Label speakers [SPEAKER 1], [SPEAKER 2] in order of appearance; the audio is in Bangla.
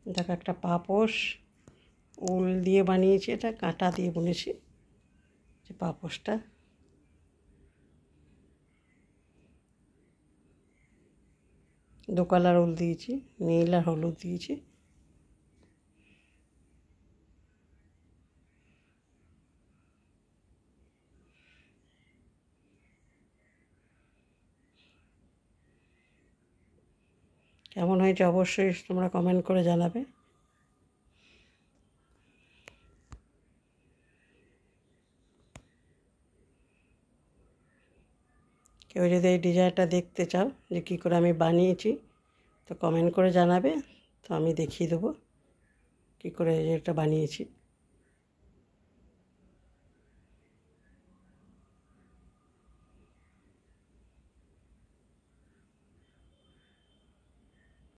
[SPEAKER 1] দেখো একটা পাপোশ উল দিয়ে বানিয়েছি, এটা কাঁটা দিয়ে বুনেছি যে পাপোশটা। দু কালার উল দিয়েছি, নীল আর হলুদ দিয়েছি। কেমন হয়েছে অবশ্যই তোমরা কমেন্ট করে জানাবে। কেউ যদি এই ডিজাইনটা দেখতে চাও যে কী করে আমি বানিয়েছি, তো কমেন্ট করে জানাবে, তো আমি দেখিয়ে দেবো কী করে এটা বানিয়েছি।